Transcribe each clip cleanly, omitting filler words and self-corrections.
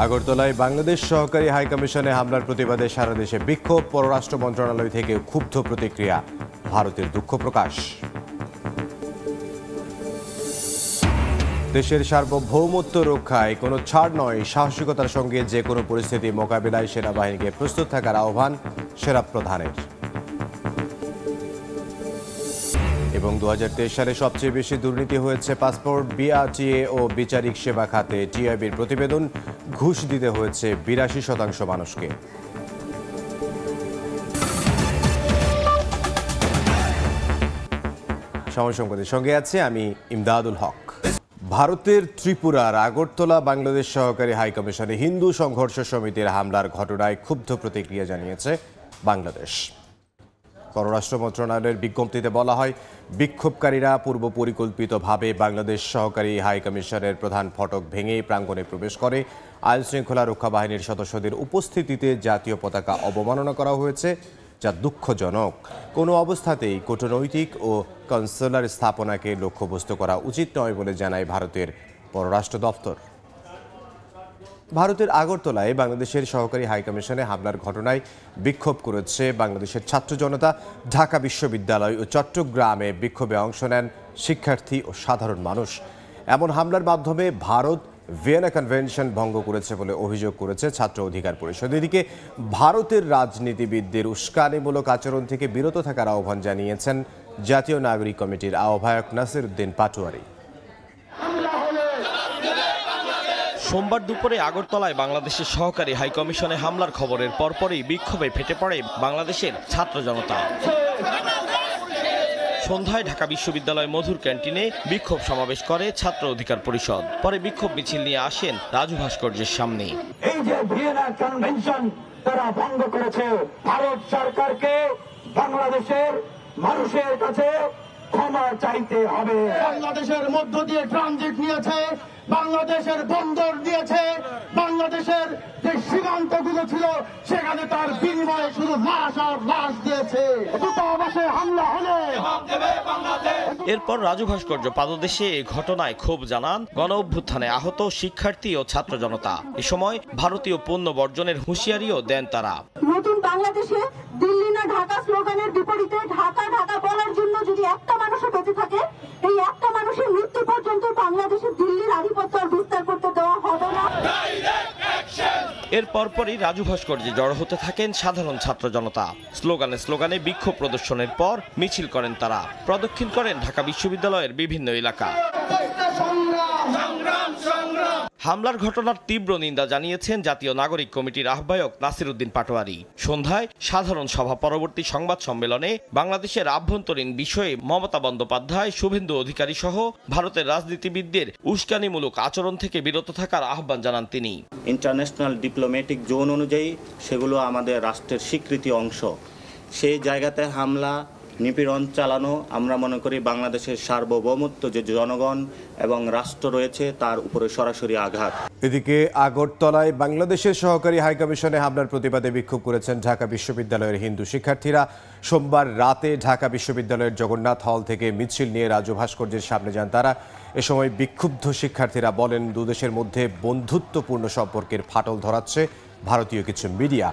আগরতলায় বাংলাদেশ সহকারী হাইকমিশনে হামলার প্রতিবাদে সারা দেশে বিক্ষোভ। পররাষ্ট্র মন্ত্রণালয় থেকে ক্ষুব্ধ প্রতিক্রিয়া, ভারতের দুঃখ প্রকাশ। দেশের সার্বভৌমত্ব রক্ষায় কোনো ছাড় নয়, সাহসিকতার সঙ্গে যে কোনো পরিস্থিতি মোকাবিলায় সেনাবাহিনীকে প্রস্তুত থাকার আহ্বান সেনাপ্রধানের। এবং ২০২৩ সালে সবচেয়ে বেশি দুর্নীতি হয়েছে পাসপোর্ট, বিআরটিএ ও বিচারিক সেবা খাতে। টিআইবির প্রতিবেদন, ঘুষ দিতে হয়েছে ৮২% মানুষকে। সময় সংবাদের সঙ্গে আছে আমি ইমদাদুল হক। ভারতের ত্রিপুরার আগরতলা বাংলাদেশ সহকারী হাইকমিশনে হিন্দু সংঘর্ষ সমিতির হামলার ঘটনায় ক্ষুব্ধ প্রতিক্রিয়া জানিয়েছে বাংলাদেশ। পররাষ্ট্র মন্ত্রণালয়ের বিজ্ঞপ্তিতে বলা হয়, বিক্ষোভকারীরা পূর্ব পরিকল্পিতভাবে বাংলাদেশ সহকারী হাইকমিশনের প্রধান ফটক ভেঙে প্রাঙ্গণে প্রবেশ করে। আইন শৃঙ্খলা রক্ষা বাহিনীর সদস্যদের উপস্থিতিতে জাতীয় পতাকা অবমাননা করা হয়েছে, যা দুঃখজনক। কোনো অবস্থাতেই কূটনৈতিক ও কনসুলার স্থাপনাকে লক্ষ্যবস্তু করা উচিত নয় বলে জানায় ভারতের পররাষ্ট্র দপ্তর। ভারতের আগরতলায় বাংলাদেশের সহকারী হাইকমিশনে হামলার ঘটনায় বিক্ষোভ করেছে বাংলাদেশের ছাত্র জনতা। ঢাকা বিশ্ববিদ্যালয় ও চট্টগ্রামে বিক্ষোভে অংশ নেন শিক্ষার্থী ও সাধারণ মানুষ। এমন হামলার মাধ্যমে ভারত ভিয়েনা কনভেনশন ভঙ্গ করেছে বলে অভিযোগ করেছে ছাত্র অধিকার পরিষদ। এদিকে ভারতের রাজনীতিবিদদের উস্কানিমূলক আচরণ থেকে বিরত থাকার আহ্বান জানিয়েছেন জাতীয় নাগরিক কমিটির আহ্বায়ক নাসির উদ্দিন পাটোয়ারি। সোমবার দুপুরে আগরতলায় বাংলাদেশের সহকারী হাইকমিশনে হামলার খবরের পরপরই বিক্ষোভে ফেটে পড়ে বাংলাদেশের ছাত্র জনতা। সন্ধ্যায় ঢাকা বিশ্ববিদ্যালয় মধুর ক্যান্টিনে বিক্ষোভ সমাবেশ করে ছাত্র অধিকার পরিষদ। পরে বিক্ষোভ মিছিল নিয়ে আসেন রাজু ভাস্কর্যের সামনে। এই যে ভিয়েনা কনভেনশন তারা ভঙ্গ করেছে, ভারত সরকারকে বাংলাদেশের মানুষের কাছে ক্ষমা চাইতে হবে। বাংলাদেশের মধ্য দিয়ে ট্রানজিট নিয়েছে, বাংলাদেশের বন্দর দিয়েছে, বাংলাদেশের যে সীমান্তগুলো ছিল সেখানে তার বিনিময়ে শুধু লাশ আর লাশ দিয়েছে। দূতাবাসে হামলা হলে এরপর রাজু ভাস্কর্য পাদদেশে এই ঘটনায় ক্ষোভ জানান গণ অভ্যুত্থানে আহত শিক্ষার্থী ও ছাত্র জনতা। এ সময় ভারতীয় পণ্য বর্জনের হুঁশিয়ারিও দেন তারা। নতুন বাংলাদেশে দিল্লি না ঢাকা স্লোগানের বিপরীতে ঢাকা ঢাকা বলার জন্য যদি একটা মানুষও বেঁচে থাকে, এই একটা মানুষের মৃত্যু পর্যন্ত বাংলাদেশে দিল্লির আধিপত্য আর বিস্তার করতে দেওয়া হবে না। এর পরপরই রাজু ভাস্কর্যে জড়ো হতে থাকেন সাধারণ ছাত্র জনতা। স্লোগানে স্লোগানে বিক্ষোভ প্রদর্শনের পর মিছিল করেন তারা। প্রদক্ষিণ করেন ঢাকা বিশ্ববিদ্যালয়ের বিভিন্ন এলাকা। হামলার ঘটনার তীব্র নিন্দা জানিয়েছেন জাতীয় নাগরিক কমিটির আহ্বায়ক নাসির উদ্দিন পাটোয়ারি। সন্ধ্যায় সাধারণ সভা পরবর্তী সংবাদ সম্মেলনে বাংলাদেশের আভ্যন্তরীণ বিষয়ে মমতা বন্দ্যোপাধ্যায়, শুভেন্দু অধিকারী সহ ভারতের রাজনীতিবিদদের উস্কানিমূলক আচরণ থেকে বিরত থাকার আহ্বান জানান তিনি। ইন্টারন্যাশনাল ডিপ্লোম্যাটিক জোন অনুযায়ী সেগুলো আমাদের রাষ্ট্রের স্বীকৃতি অংশ। সেই জায়গাতে হামলা নিপীড়ন চালানো আমরা মনে করি বাংলাদেশের সার্বভৌমত্ব যে জনগণ এবং রাষ্ট্র রয়েছে তার উপরে সরাসরি আঘাত। এদিকে আগরতলায় বাংলাদেশের সহকারী হাইকমিশনে হামলার প্রতিবাদে বিক্ষোভ করেছেন ঢাকা বিশ্ববিদ্যালয়ের হিন্দু শিক্ষার্থীরা। সোমবার রাতে ঢাকা বিশ্ববিদ্যালয়ের জগন্নাথ হল থেকে মিছিল নিয়ে রাজু ভাস্কর্যের সামনে যান তারা। এ সময় বিক্ষুব্ধ শিক্ষার্থীরা বলেন, দুদেশের মধ্যে বন্ধুত্বপূর্ণ সম্পর্কের ফাটল ধরাচ্ছে ভারতীয় কিছু মিডিয়া।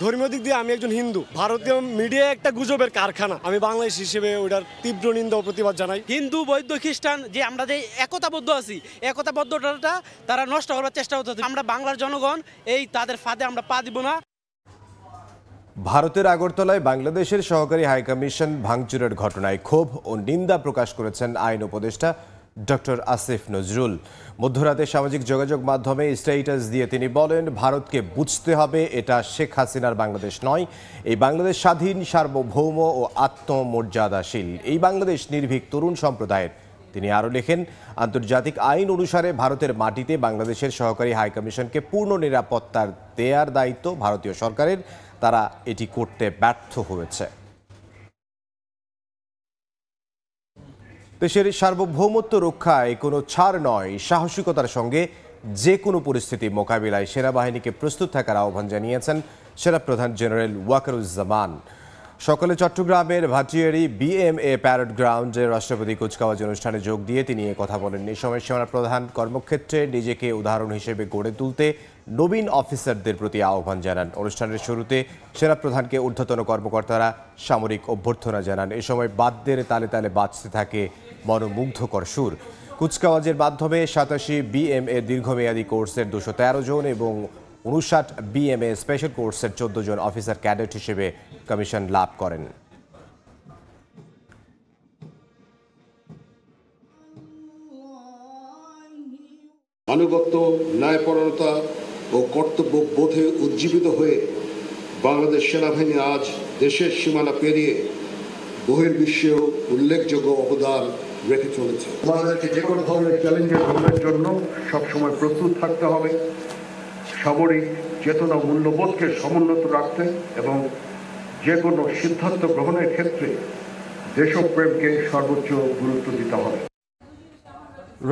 ধর্মীয় দিক দিয়ে আমি একজন হিন্দু, ভারতীয় মিডিয়া একটা গুজবের কারখানা। আমি বাংলাদেশ হিসেবে ওটার তীব্র নিন্দা ও প্রতিবাদ জানাই। হিন্দু, বৌদ্ধ, খ্রিস্টান যে আমরা যে একতাবদ্ধ আছি, একতাবদ্ধতা তারা নষ্ট করার চেষ্টা করতেছে। আমরা বাংলার জনগণ এই তাদের ফাঁদে আমরা পা দিব না। ভারতের আগরতলায় বাংলাদেশের সহকারী হাইকমিশন ভাঙচুরের ঘটনায় ক্ষোভ ও নিন্দা প্রকাশ করেছেন আইন উপদেষ্টা ডক্টর আসিফ নজরুল। মধ্যরাতে সামাজিক যোগাযোগ মাধ্যমে স্ট্যাটাস দিয়ে তিনি বলেন, ভারতকে বুঝতে হবে এটা শেখ হাসিনার বাংলাদেশ নয়। এই বাংলাদেশ স্বাধীন, সার্বভৌম ও আত্মমর্যাদাশীল। এই বাংলাদেশ নির্ভীক তরুণ সম্প্রদায়ের। তিনি আরও লেখেন, আন্তর্জাতিক আইন অনুসারে ভারতের মাটিতে বাংলাদেশের সহকারী হাইকমিশনকে পূর্ণ নিরাপত্তার দেয়ার দায়িত্ব ভারতীয় সরকারের। তারা এটি করতে ব্যর্থ হয়েছে। দেশের সার্বভৌমত্ব রক্ষায় কোনো ছাড় নয়, সাহসিকতার সঙ্গে যে কোনো পরিস্থিতি মোকাবিলায় সেনাবাহিনীকে প্রস্তুত থাকার আহ্বান জানিয়েছেন সেনাপ্রধান জেনারেল ওয়াকারুজ্জামান। সকালে চট্টগ্রামের ভাটিয়ারি বিএমএ প্যারেড গ্রাউন্ডে রাষ্ট্রপতি কুচকাওয়াজ অনুষ্ঠানে যোগ দিয়ে তিনি কথা বলেন। এই সময় সেনার প্রধান কর্মক্ষেত্রে নিজেকে উদাহরণ হিসেবে গড়ে তুলতে নবীন অফিসারদের প্রতি আহ্বান জানান। অনুষ্ঠানের শুরুতে সেনাপ্রধানকে ঊর্ধ্বতন কর্মকর্তারা সামরিক অভ্যর্থনা জানান। এ সময় বাদ্যের তালে তালে বাজতে থাকে মনোমুগ্ধকর সুর। কুচকাওয়াজের মাধ্যমে 87 বিএমএ দীর্ঘমেয়াদী কোর্সের 213 জন এবং 59 বিএমএ স্পেশাল কোর্সের 14 জন অফিসার ক্যাডেট হিসেবে কমিশন লাভ করেন। আনুগত্য, ন্যায়পরায়ণতা ও কর্তব্য বোধে উজ্জীবিত হয়ে বাংলাদেশ সেনাবাহিনী আজ দেশের সীমানা পেরিয়ে বহির্বিশ্বেও উল্লেখযোগ্য অবদান রেখে চলেছে। আমাদেরকে যে কোনো ধরনের চ্যালেঞ্জের গ্রহণের জন্য সবসময় প্রস্তুত থাকতে হবে, সামরিক চেতনা মূল্যবোধকে সমুন্নত রাখতে এবং যে কোনো সিদ্ধান্ত গ্রহণের ক্ষেত্রে দেশপ্রেমকে সর্বোচ্চ গুরুত্ব দিতে হবে।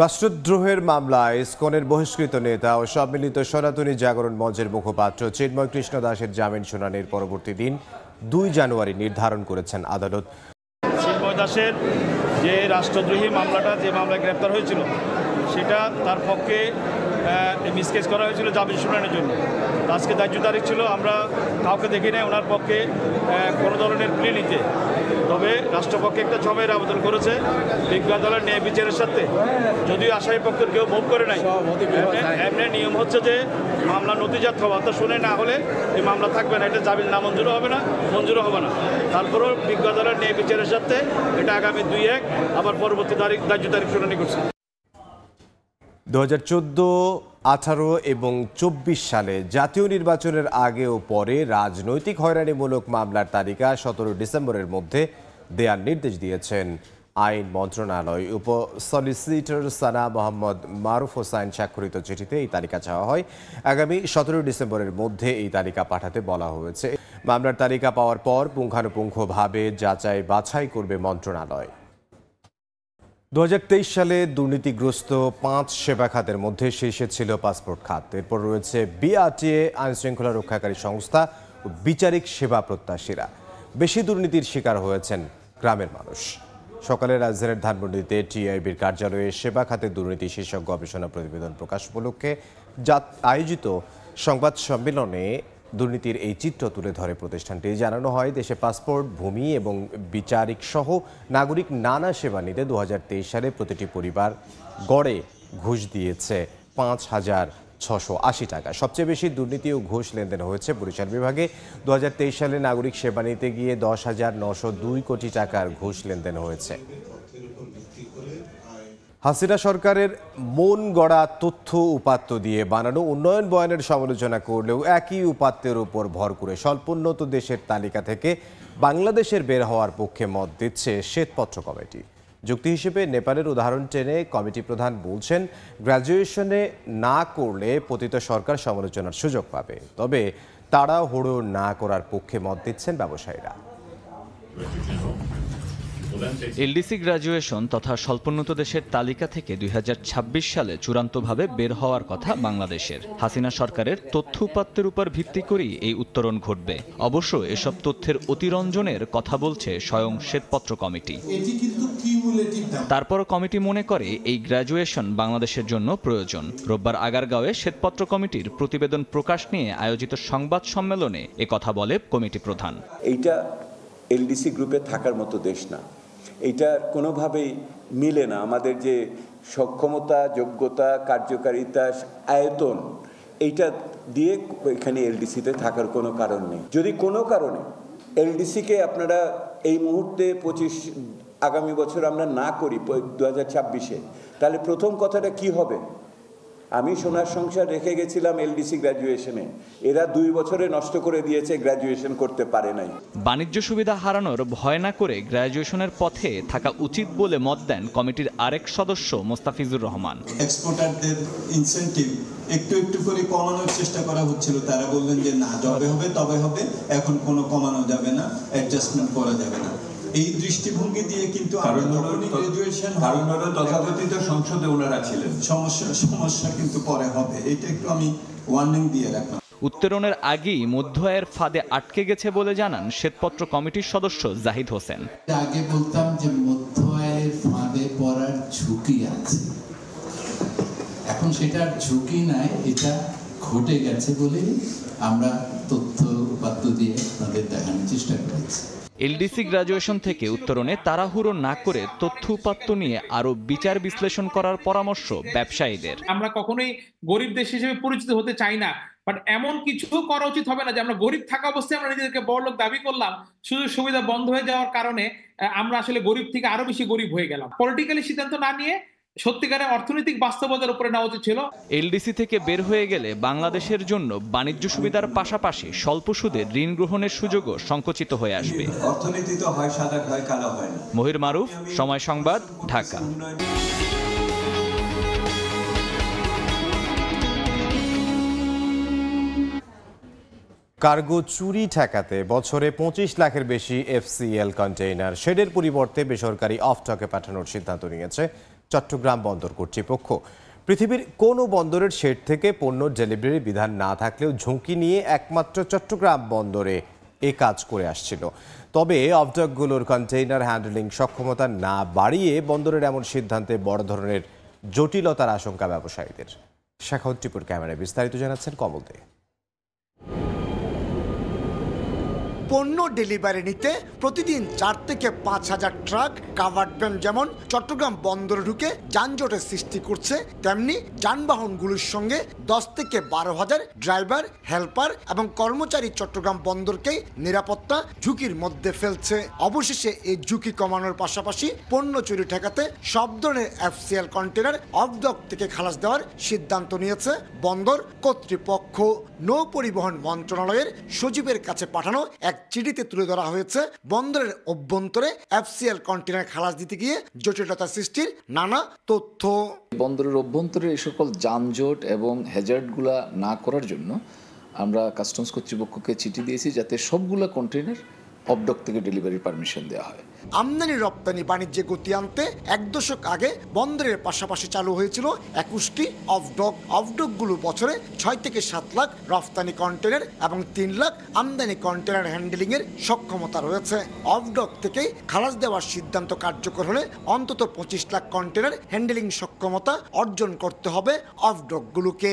রাষ্ট্রদ্রোহের মামলায় ইসকনের বহিষ্কৃত নেতা ও সম্মিলিত সনাতনী জাগরণ মঞ্চের মুখপাত্র চিন্ময় কৃষ্ণ দাসের জামিন শুনানির পরবর্তী দিন 2 জানুয়ারি নির্ধারণ করেছেন আদালত। চিন্ময় দাসের যে রাষ্ট্রদ্রোহী মামলাটা, যে মামলায় গ্রেপ্তার হয়েছিল, সেটা তার পক্ষে মিসকেস করা হয়েছিল জামিন শুনানির জন্য। আজকে ধার্য তারিখ ছিল, আমরা কাউকে দেখি নাই ওনার পক্ষে কোনো ধরনের প্লি নিতে। তবে রাষ্ট্রপক্ষে একটা জমায়ের আবেদন করেছে বিজ্ঞ আদালত ন্যায় বিচারের সাথে, যদিও আসামি পক্ষের কেউ মুভ করে নাই। এমনি নিয়ম হচ্ছে যে মামলা নথিজাত হওয়া, তা শুনে না হলে এই মামলা থাকবে না, এটা জামিন নামঞ্জুরও হবে না, মঞ্জুরও হবে না। তারপরেও বিজ্ঞ আদালত ন্যায় বিচারের সাথে এটা আগামী 2-1 আবার পরবর্তী ধার্য তারিখ শুনানি করছে। 2014, 18 এবং 24 সালে জাতীয় নির্বাচনের আগে ও পরে রাজনৈতিক হয়রানিমূলক মামলার তালিকা 17 ডিসেম্বরের মধ্যে দেওয়ার নির্দেশ দিয়েছেন আইন মন্ত্রণালয়। উপ সলিসিটর সানা মোহাম্মদ মারুফ হোসাইন স্বাক্ষরিত চিঠিতে এই তালিকা চাওয়া হয়। আগামী 17 ডিসেম্বরের মধ্যে এই তালিকা পাঠাতে বলা হয়েছে। মামলার তালিকা পাওয়ার পর পুঙ্খানুপুঙ্খভাবে যাচাই বাছাই করবে মন্ত্রণালয়। 2023 সালে দুর্নীতিগ্রস্ত 5 সেবা খাতের মধ্যে শীর্ষে ছিল পাসপোর্ট খাত। এরপর রয়েছে বিআরটিএ, আইনশৃঙ্খলা রক্ষাকারী সংস্থা ও বিচারিক সেবা প্রত্যাশীরা। বেশি দুর্নীতির শিকার হয়েছেন গ্রামের মানুষ। সকালে রাজধানীর ধানমন্ডিতে টিআইবির কার্যালয়ে সেবা খাতে দুর্নীতি শীর্ষক গবেষণা প্রতিবেদন প্রকাশ উপলক্ষে আয়োজিত সংবাদ সম্মেলনে দুর্নীতির এই চিত্র তুলে ধরে প্রতিষ্ঠানটি। জানানো হয়, দেশে পাসপোর্ট, ভূমি এবং বিচারিক সহ নাগরিক নানা সেবা নিতে 2023 সালে প্রতিটি পরিবার গড়ে ঘুষ দিয়েছে 5,680 টাকা। সবচেয়ে বেশি দুর্নীতি ও ঘুষ লেনদেন হয়েছে বরিশাল বিভাগে। 2023 সালে নাগরিক সেবা নিতে গিয়ে 10,902 কোটি টাকার ঘুষ লেনদেন হয়েছে। হাসিনা সরকারের মন গড়া তথ্য উপাত্ত দিয়ে বানানো উন্নয়ন বয়ানের সমালোচনা করলেও একই উপাত্তের উপর ভর করে স্বল্পোন্নত দেশের তালিকা থেকে বাংলাদেশের বের হওয়ার পক্ষে মত দিচ্ছে শ্বেতপত্র কমিটি। যুক্তি হিসেবে নেপালের উদাহরণ টেনে কমিটি প্রধান বলছেন, গ্র্যাজুয়েশনে না করলে পতিত সরকার সমালোচনার সুযোগ পাবে। তবে তাড়াহুড়ো না করার পক্ষে মত দিচ্ছেন ব্যবসায়ীরা। এলডিসি গ্র্যাজুয়েশন তথা স্বল্পোন্নত দেশের তালিকা থেকে 2026 সালে চূড়ান্তভাবে বের হওয়ার কথা বাংলাদেশের। হাসিনা সরকারের তথ্য উপাত্তের উপর ভিত্তি করেই এই উত্তরণ ঘটবে। অবশ্য এসব তথ্যের অতিরঞ্জনের কথা বলছে স্বয়ং শ্বেতপত্র কমিটি। তারপর কমিটি মনে করে এই গ্র্যাজুয়েশন বাংলাদেশের জন্য প্রয়োজন। রোববার আগারগাঁওয়ে শ্বেতপত্র কমিটির প্রতিবেদন প্রকাশ নিয়ে আয়োজিত সংবাদ সম্মেলনে কথা বলে কমিটি প্রধান। এইটা এলডিসি গ্রুপে থাকার মতো দেশ না, এইটা কোনোভাবেই মিলে না। আমাদের যে সক্ষমতা, যোগ্যতা, কার্যকারিতা, আয়তন, এইটা দিয়ে এখানে এলডিসিতে থাকার কোনো কারণ নেই। যদি কোনো কারণে এলডিসিকে আপনারা এই মুহূর্তে আগামী বছর আমরা না করি 2026-এ, তাহলে প্রথম কথাটা কি হবে? আমি সোনার সংসার রেখে গেছিলাম এলডিসি গ্র্যাজুয়েশনে, এরা 2 বছরে নষ্ট করে দিয়েছে, গ্র্যাজুয়েশন করতে পারে নাই। বাণিজ্য সুবিধা হারানোর ভয় না করে গ্র্যাজুয়েশনের পথে থাকা উচিত বলে মত দেন কমিটির আরেক সদস্য মোস্তাফিজুর রহমান। এক্সপোর্টারদের ইনসেন্টিভ একটু একটু করে কমানোর চেষ্টা করা হচ্ছিল, তারা বললেন যে না, যবে হবে তবে হবে, এখন কোনো কমানো যাবে না, অ্যাডজাস্টমেন্ট করা যাবে না। এই দৃষ্টিভঙ্গি দিয়ে কিন্তু তথাকথিত সংসদে ওনারা ছিলেন, সমস্যা কিন্তু পরে হবে। এটা একটু আমি ওয়ার্নিং দিয়ে রাখলাম। উত্তরণের আগেই মধ্য আয়ের ফাঁদে আটকে গেছে বলে জানান শ্বেতপত্র কমিটির সদস্য জাহিদ হোসেন। আগে বলতাম যে মধ্য আয়ের ফাঁদে পড়ার ঝুঁকি আছে, এখন সেটার ঝুঁকি নাই, এটা ঘটে গেছে বলে আমরা তথ্য উপাত্ত দিয়ে তাদের দেখানোর চেষ্টা করেছি। এলডিসি গ্রাজুয়েশন থেকে উত্তরণে তাড়াহুড়ো না করে তথ্য উপাত্ত নিয়ে আরো বিচার বিশ্লেষণ করার পরামর্শ ব্যবসায়ীদের। আমরা কখনোই গরিব দেশ হিসেবে পরিচিত হতে চাই না, বাট এমন কিছু করা উচিত হবে না যে আমরা গরিব থাকা অবস্থায় আমরা নিজেদেরকে বড়লোক দাবি করলাম, সুযোগ সুবিধা বন্ধ হয়ে যাওয়ার কারণে আমরা আসলে গরিব থেকে আরো বেশি গরিব হয়ে গেলাম। পলিটিক্যালি সিদ্ধান্ত না নিয়ে সত্যিকারের অর্থনৈতিক বাস্তবতার উপরে নেওয়া উচিত ছিল। এলডিসি থেকে বের হয়ে গেলে বাংলাদেশের জন্য বাণিজ্য সুবিধার পাশাপাশি স্বল্প সুদে ঋণ গ্রহণের সুযোগও সংকুচিত হয়ে আসবে। অর্থনীতি তো হয় সাদা হয় কালো হয় না। মহির মারুফ, সময় সংবাদ, ঢাকা। কার্গো চুরি ঠেকাতে বছরে 25 লাখের বেশি এফসিএল কন্টেইনার শেডের পরিবর্তে বেসরকারি অফটকে পাঠানোর সিদ্ধান্ত নিয়েছে চট্টগ্রাম বন্দর কর্তৃপক্ষ। পৃথিবীর কোনো বন্দরের শেড থেকে পণ্য ডেলিভারির বিধান না থাকলেও ঝুঁকি নিয়ে একমাত্র চট্টগ্রাম বন্দরে এ কাজ করে আসছিল। তবে অফডকগুলোর কন্টেইনার হ্যান্ডলিং সক্ষমতা না বাড়িয়ে বন্দরের এমন সিদ্ধান্তে বড় ধরনের জটিলতার আশঙ্কা ব্যবসায়ীদের। শেখাউত টিপুর ক্যামেরায় বিস্তারিত জানাচ্ছেন কমল দে। পণ্য ডেলিভারি নিতে প্রতিদিন 4 থেকে 5,000 ট্রাক কাভার্ড ভ্যান যেমন চট্টগ্রাম বন্দরে ঢুকে যানজটের সৃষ্টি করছে, তেমনি যানবাহনগুলোর সঙ্গে 10 থেকে 12,000 ড্রাইভার, হেল্পার এবং কর্মচারী চট্টগ্রাম বন্দরকেই নিরাপত্তা ঝুঁকির মধ্যে ফেলছে। অবশেষে এই ঝুঁকি কমানোর পাশাপাশি পণ্য চুরি ঠেকাতে সব ধরনের এফসিএল কন্টেনার অফডক থেকে খালাস দেওয়ার সিদ্ধান্ত নিয়েছে বন্দর কর্তৃপক্ষ। নৌ পরিবহন মন্ত্রণালয়ের সচিবের কাছে পাঠানো এক চিঠিতে তুলে ধরা হয়েছে বন্দরের অভ্যন্তরে এফসিএল কন্টেনার খালাস দিতে গিয়ে জটিলতা সৃষ্টির নানা তথ্য। বন্দরের অভ্যন্তরে এই সকল যানজট এবং হ্যাজার্ডগুলা না করার জন্য আমরা কাস্টমস কর্তৃপক্ষকে চিঠি দিয়েছি যাতে সবগুলো কন্টেনার অফডক থেকে ডেলিভারির পারমিশন দেওয়া হয়। আমদানি রপ্তানি বাণিজ্যে গতি আনতে 1 দশক আগে বন্দরের পাশাপাশি চালু হয়েছিল 21টি অফডক। অফডকগুলো বছরে 6 থেকে 7 লাখ রপ্তানি কন্টেনার এবং 3 লাখ আমদানি কন্টেনার হ্যান্ডেলিংয়ের সক্ষমতা রয়েছে। অফডক থেকে খালাস দেওয়ার সিদ্ধান্ত কার্যকর হলে অন্তত 25 লাখ কন্টেনার হ্যান্ডেলিং সক্ষমতা অর্জন করতে হবে অফডকগুলোকে।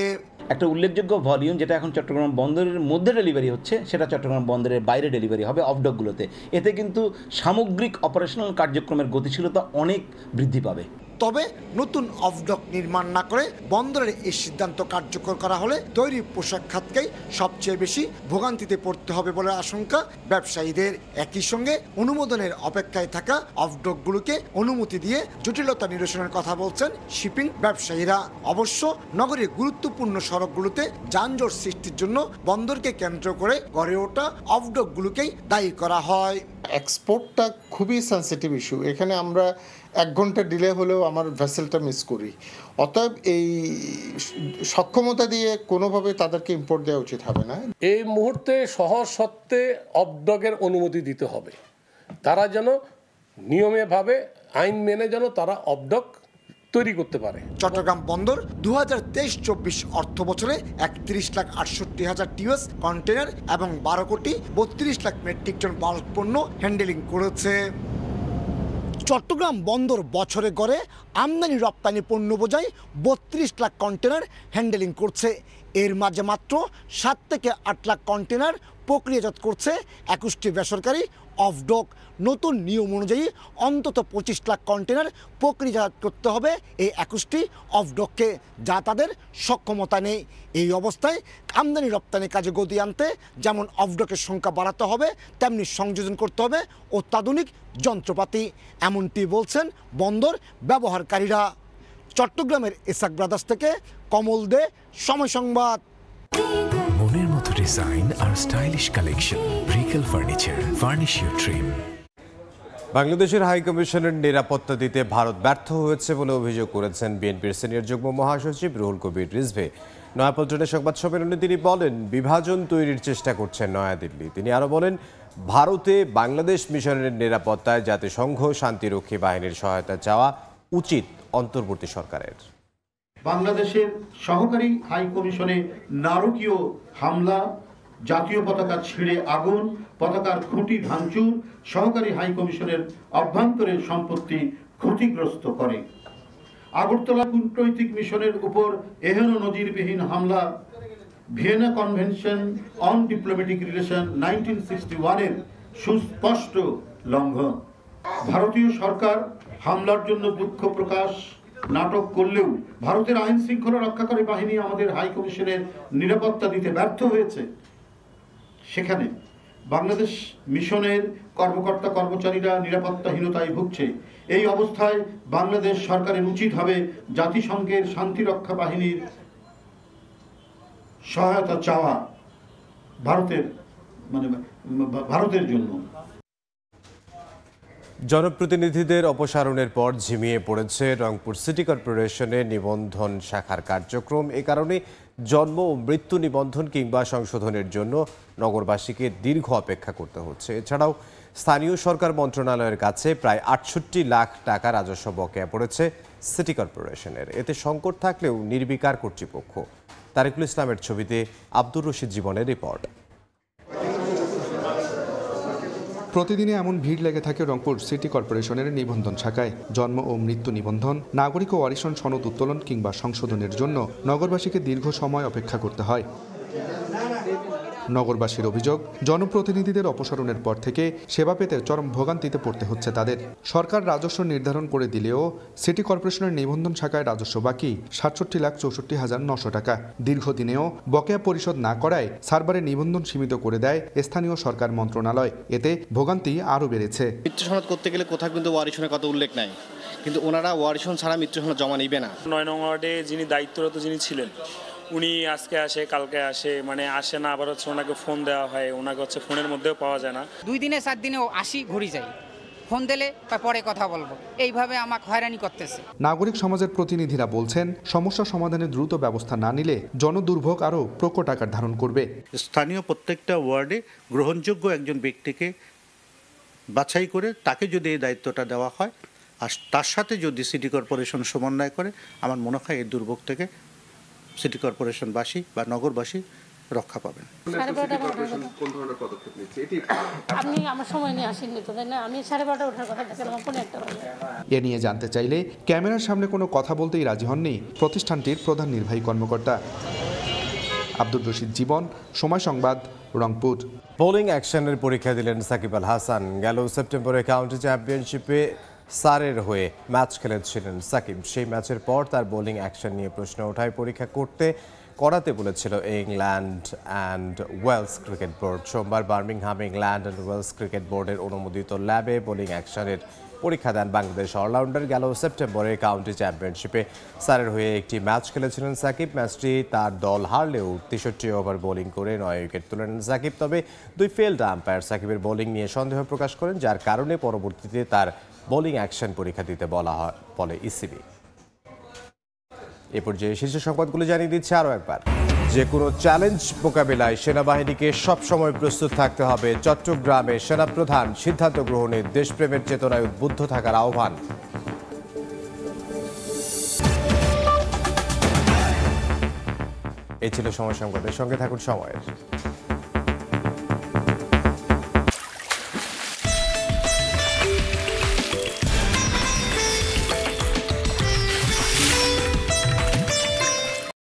একটা উল্লেখযোগ্য ভলিউম যেটা এখন চট্টগ্রাম বন্দরের মধ্যে ডেলিভারি হচ্ছে সেটা চট্টগ্রাম বন্দরের বাইরে ডেলিভারি হবে অফডকগুলোতে। এতে কিন্তু সামগ্রিক অপারেশনাল কার্যক্রমের গতিশীলতা অনেক বৃদ্ধি পাবে। তবে নতুন অফডক নির্মাণ না করে বন্দরের এই সিদ্ধান্ত কার্যকর করা হলে তৈরি পোশাক খাতকেই সবচেয়ে বেশি ভোগান্তিতে পড়তে হবে বলে আশঙ্কা ব্যবসায়ীদের। একই সঙ্গে অনুমোদনের অপেক্ষায় থাকা অফডকগুলোকে অনুমতি দিয়ে জটিলতা নিরসনের কথা বলছেন শিপিং ব্যবসায়ীরা। অবশ্য নগরীর গুরুত্বপূর্ণ সড়কগুলোতে যানজট সৃষ্টির জন্য বন্দরকে কেন্দ্র করে গড়ে ওঠা অফডকগুলোকেই দায়ী করা হয়। এক্সপোর্টটা খুবই সেন্সিটিভ ইস্যু। এখানে আমরা 1 ঘন্টা ডিলে হলেও আমার ভেসেলটা মিস করি। অতএব এই সক্ষমতা দিয়ে কোনোভাবে তাদেরকে ইম্পোর্ট দেওয়া উচিত হবে না। এই মুহূর্তে সহজ সত্ত্বে অফডকের অনুমতি দিতে হবে। তারা যেন নিয়মেভাবে আইন মেনে যেন তারা অফডক তৈরি করতে পারে। চট্টগ্রাম বন্দর 2023-24 অর্থ বছরে 31,68,000 টিউএস কন্টেনার এবং 12 কোটি 32 লাখ মেট্রিক টন বাল্ক পণ্য হ্যান্ডেলিং করেছে। চট্টগ্রাম বন্দর বছরে গড়ে আমদানি রপ্তানি পণ্য বোঝাই 32 লাখ কন্টেনার হ্যান্ডেলিং করছে। এর মাঝে মাত্র 7 থেকে 8 লাখ কন্টেনার প্রক্রিয়াজাত করছে 21টি বেসরকারি অফডক। নতুন নিয়ম অনুযায়ী অন্তত 25 লাখ কন্টেনার প্রক্রিয়াজাত করতে হবে এই 21টি অফডককে, যা তাদের সক্ষমতা নেই। এই অবস্থায় আমদানি রপ্তানি কাজে গতি আনতে যেমন অফডকের সংখ্যা বাড়াতে হবে, তেমনি সংযোজন করতে হবে অত্যাধুনিক যন্ত্রপাতি, এমনটি বলছেন বন্দর ব্যবহারকারীরা। চট্টগ্রামের এসাক ব্রাদার্স থেকে কমল দে, সময় সংবাদ। মনের মতো ডিজাইন আর stylish collection, Regal furniture, furnish your dream. বাংলাদেশের হাই কমিশনের নিরাপত্তা দিতে ভারত ব্যর্থ হয়েছে বলে অভিযোগ করেছেন বিএনপির সিনিয়র যুগ্ম মহাসচিব রুহুল কবির রিজভী। নয়াপল্টনের সংবাদ সম্মেলনে তিনি বলেন, বিভাজন তৈরির চেষ্টা করছে নয়াদিল্লি। তিনি আরও বলেন, ভারতে বাংলাদেশ মিশনের নিরাপত্তায় জাতিসংঘ শান্তিরক্ষী বাহিনীর সহায়তা চাওয়া উচিত অন্তর্বর্তী সরকারের। বাংলাদেশের সহকারী হাই কমিশনে নারকীয় হামলা, জাতীয় পতাকা ছিঁড়ে আগুন, পতাকার খুঁটি ভাঙচুর, সহকারী হাই কমিশনের অভ্যন্তরীণ সম্পত্তি ক্ষতিগ্রস্ত করে। আগরতলা কূটনৈতিক মিশনের উপর এহেন নজিরবিহীন হামলা Vienna convention on diplomatic relation 1961-এর সুস্পষ্ট লঙ্ঘন। ভারতীয় সরকার হামলার জন্য দুঃখ প্রকাশ নাটক করলেও ভারতের আইন শৃঙ্খলা রক্ষাকারী বাহিনী আমাদের হাই কমিশনের নিরাপত্তা দিতে ব্যর্থ হয়েছে। সেখানে বাংলাদেশ মিশনের কর্মকর্তা কর্মচারীরা নিরাপত্তাহীনতায় ভুগছে। এই অবস্থায় বাংলাদেশ সরকারের উচিত হবে জাতিসংঘের শান্তিরক্ষা বাহিনীর সহায়তা চাওয়া ভারতের জন্য। জনপ্রতিনিধিদের অপসারণের পর ঝিমিয়ে পড়েছে রংপুর সিটি কর্পোরেশনের নিবন্ধন শাখার কার্যক্রম। এ কারণে জন্ম ও মৃত্যু নিবন্ধন কিংবা সংশোধনের জন্য নগরবাসীকে দীর্ঘ অপেক্ষা করতে হচ্ছে। এছাড়াও স্থানীয় সরকার মন্ত্রণালয়ের কাছে প্রায় 68 লাখ টাকা রাজস্ব বকেয়া পড়েছে সিটি কর্পোরেশনের। এতে সংকট থাকলেও নির্বিকার কর্তৃপক্ষ। তারেকুল ইসলামের ছবিতে আব্দুর রশিদ জীবনের রিপোর্ট। প্রতিদিনে এমন ভিড় লেগে থাকে রংপুর সিটি কর্পোরেশনের নিবন্ধন শাখায়। জন্ম ও মৃত্যু নিবন্ধন, নাগরিক ও ওয়ারিশন সনদ উত্তোলন কিংবা সংশোধনের জন্য নগরবাসীকে দীর্ঘ সময় অপেক্ষা করতে হয়। নগরবাসীর অভিযোগ, জনপ্রতিনিধিদের অপসারণের পর থেকে সেবা পেতে চরম ভোগান্তিতে পড়তে হচ্ছে তাদের। সরকার রাজস্ব নির্ধারণ করে দিলেও সিটি কর্পোরেশনের নিবন্ধন শাখায় রাজস্ব বাকি 67,64,900 টাকা। দীর্ঘদিনেও বকেয়া পরিশোধ না করায় সার্ভারে নিবন্ধন সীমিত করে দেয় স্থানীয় সরকার মন্ত্রণালয়। এতে ভোগান্তি আরও বেড়েছে। মৃত্যু সনদ করতে গেলে কোথাও কিন্তু ওয়ারিশনের কথা উল্লেখ নাই, কিন্তু ওনারা ওয়ারিশন ছাড়া মৃত্যু সনদ জমা নিবে না। 9 নং ওয়ার্ডে যিনি দায়িত্বরত যিনি ছিলেন, উনি আজকে আসে কালকে আসে, মানে আসে না, আবার হচ্ছে ওনাকে ফোন দেওয়া হয়, ওনাকে হচ্ছে ফোনের মধ্যেও পাওয়া যায় না। 2 দিনে 4 দিনেও আসি ঘুরি যাই, ফোন দিলে পরে কথা বলবো, এইভাবে আমাকে হয়রানি করতেছে। নাগরিক সমাজের প্রতিনিধিরা বলছেন, সমস্যা সমাধানে দ্রুত ব্যবস্থা না নিলে জনদুর্ভোগ আরও প্রকট আকার ধারণ করবে। স্থানীয় প্রত্যেকটা ওয়ার্ডে গ্রহণযোগ্য একজন ব্যক্তিকে বাছাই করে তাকে যদি এই দায়িত্বটা দেওয়া হয় আর তার সাথে যদি সিটি কর্পোরেশন সমন্বয় করে, আমার মনে হয় এই দুর্ভোগ থেকে সিটি কর্পোরেশনবাসী বা নগরবাসী রক্ষা পাবেন। আপনি আমার সময় নিয়ে আসেননি তো, তাই না? আমি 12:30 ওঠার কথা দেখলাম, 1:30 এ নিয়ে জানতে চাইলে ক্যামেরার সামনে কোনো কথা বলতেই রাজি হননি প্রতিষ্ঠানটির প্রধান নির্বাহী কর্মকর্তা। আব্দুর রশিদ জীবন, সময় সংবাদ, রংপুর। বোলিং অ্যাকশনের পরীক্ষা দিলেন সাকিব আল হাসান। গেল সেপ্টেম্বরে কাউন্টি চ্যাম্পিয়নশিপে সারের হয়ে ম্যাচ খেলেছিলেন সাকিব। সেই ম্যাচের পর তার বোলিং অ্যাকশন নিয়ে প্রশ্ন ওঠায় পরীক্ষা করাতে বলেছিল England and Wales cricket board. সোমবার Birmingham England and Wales cricket বোর্ডের অনুমোদিত ল্যাবে বোলিং অ্যাকশনের পরীক্ষা দেন বাংলাদেশ অলরাউন্ডার। গেল সেপ্টেম্বরে কাউন্টি চ্যাম্পিয়নশিপে সারের হয়ে একটি ম্যাচ খেলেছিলেন সাকিব। ম্যাচটি তার দল হারলেও 63 ওভার বোলিং করে 9 উইকেট তুলে নেন সাকিব। তবে 2 ফিল্ড আম্পায়ার সাকিবের বোলিং নিয়ে সন্দেহ প্রকাশ করেন, যার কারণে পরবর্তীতে তার বোলিং অ্যাকশন পরীক্ষা দিতে বলে ইসিবি। এ পর্যায়ে শীর্ষ সংবাদগুলো জানিয়ে দিচ্ছে আরও একবার। যে কোনো চ্যালেঞ্জ মোকাবেলায় সেনাবাহিনীকে সবসময় প্রস্তুত থাকতে হবে। চট্টগ্রামে সেনাপ্রধান সিদ্ধান্ত গ্রহণে দেশপ্রেমের চেতনায় উদ্বুদ্ধ থাকার আহ্বান। এই ছিল সময় সংবাদের, সঙ্গে থাকুন সময়ের।